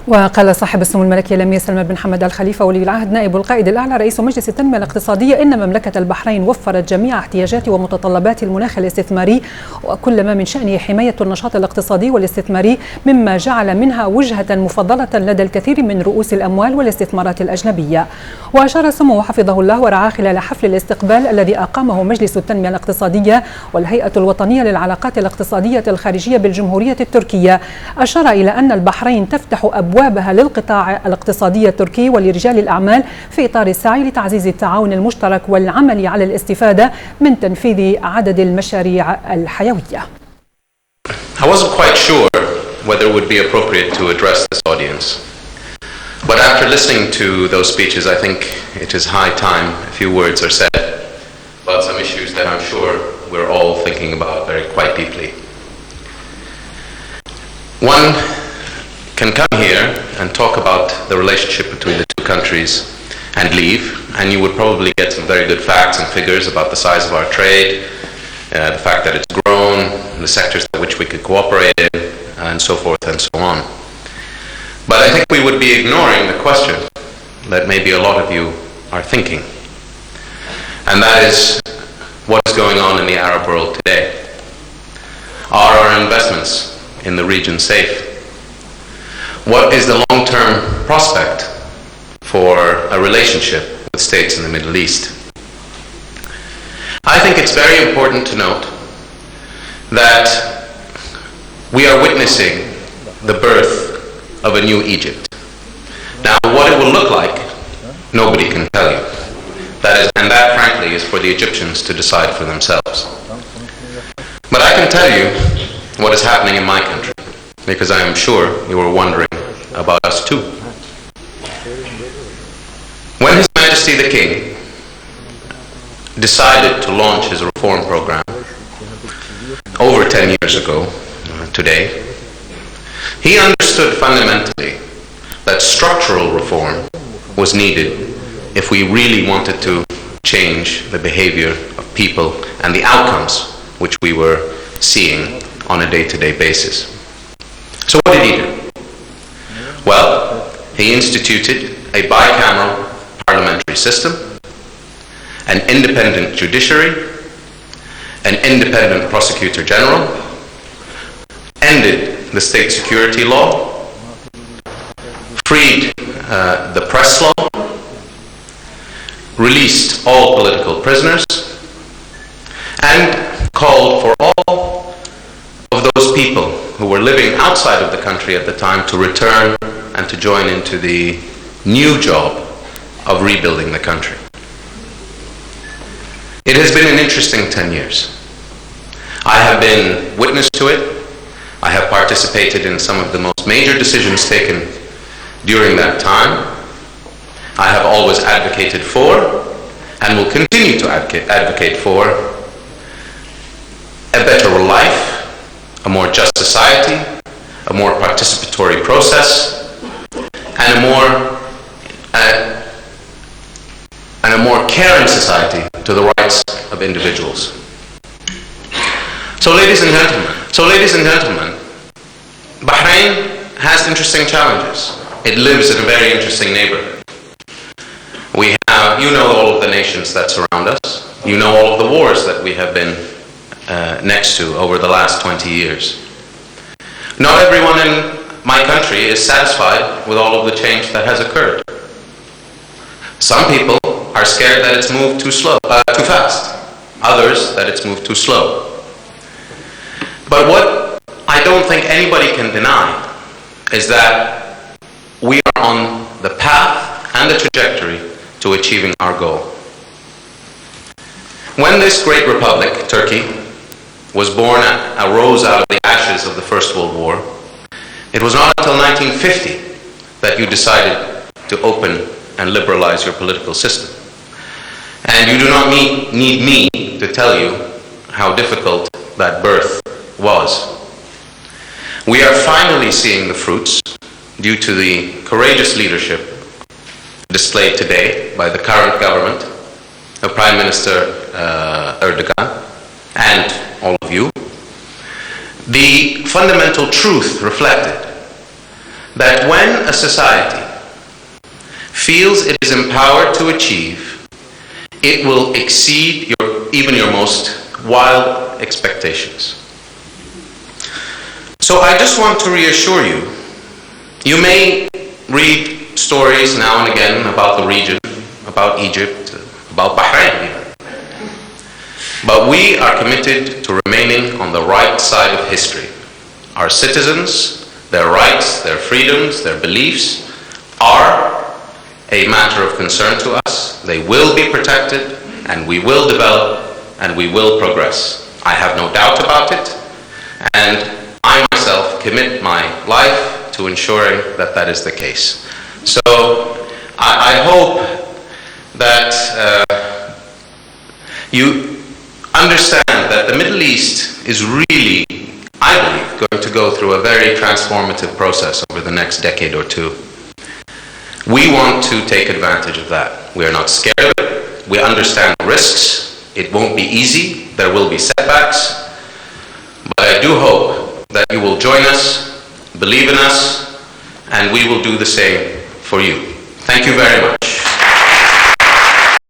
وقال صاحب السمو الملكي الأمير سلمان بن حمد الخليفة ولي العهد نائب القائد الأعلى رئيس مجلس التنمية الاقتصادية إن مملكة البحرين وفرت جميع احتياجات ومتطلبات المناخ الاستثماري وكل ما من شأنه حماية النشاط الاقتصادي والاستثماري، مما جعل منها وجهة مفضلة لدى الكثير من رؤوس الأموال والاستثمارات الأجنبية. وأشار سموه حفظه الله ورعاه خلال حفل الاستقبال الذي أقامه مجلس التنمية الاقتصادية والهيئة الوطنية للعلاقات الاقتصادية الخارجية بالجمهورية التركية، أشار إلى أن البحرين تفتح أبوابها للقطاع الاقتصادي التركي ولرجال الأعمال في إطار السعي لتعزيز التعاون المشترك والعمل على الاستفادة من تنفيذ عدد المشاريع الحيوية. I wasn't quite sure whether it would be appropriate to address this audience, but after listening to those speeches, I think it is high time a few words are said about some issues that I'm sure we're all thinking about quite deeply. One can come here and talk about the relationship between the two countries and leave, and you would probably get some very good facts and figures about the size of our trade, the fact that it's grown, the sectors in which we could cooperate in, and so forth and so on. But I think we would be ignoring the question that maybe a lot of you are thinking, and that is what is going on in the Arab world today. Are our investments in the region safe? What is the long-term prospect for a relationship with states in the Middle East? I think it's very important to note that we are witnessing the birth of a new Egypt. Now, what it will look like, nobody can tell you. And that, frankly, is for the Egyptians to decide for themselves. But I can tell you what is happening in my country, because I am sure you were wondering about us too. When His Majesty the King decided to launch his reform program over 10 years ago today, he understood fundamentally that structural reform was needed if we really wanted to change the behavior of people and the outcomes which we were seeing on a day-to-day basis. So what did he do? Well, he instituted a bicameral parliamentary system, an independent judiciary, an independent prosecutor general, ended the state security law, freed the press law, released all political prisoners, and called for all of those people who were living outside of the country at the time to return and to join into the new job of rebuilding the country. It has been an interesting 10 years. I have been witness to it. I have participated in some of the most major decisions taken during that time. I have always advocated for, and will continue to advocate for, a better life, a more just society, a more participatory process, and a more caring society to the rights of individuals. So ladies and gentlemen, Bahrain has interesting challenges. It lives in a very interesting neighborhood. You know all of the nations that surround us. You know all of the wars that we have been next to over the last 20 years. Not everyone in my country is satisfied with all of the change that has occurred. Some people are scared that it's moved too fast. Others that it's moved too slow. But what I don't think anybody can deny is that we are on the path and the trajectory to achieving our goal. When this great republic, Turkey, arose out of the ashes of the First World War, it was not until 1950 that you decided to open and liberalize your political system. And you do not need me to tell you how difficult that birth was. We are finally seeing the fruits due to the courageous leadership displayed today by the current government of Prime Minister Erdogan and all of you. The fundamental truth reflected that when a society feels it is empowered to achieve, it will exceed even your most wild expectations. So I just want to reassure you, you may read stories now and again about the region, about Egypt, about Bahrain even. But we are committed to remaining on the right side of history. Our citizens, their rights, their freedoms, their beliefs are a matter of concern to us. They will be protected, and we will develop, and we will progress. I have no doubt about it, and I myself commit my life to ensuring that that is the case. So I hope that you understand that the Middle East is really, I believe, going to go through a very transformative process over the next decade or two. We want to take advantage of that. We are not scared of it. We understand the risks. It won't be easy. There will be setbacks. But I do hope that you will join us, believe in us, and we will do the same for you. Thank you very much.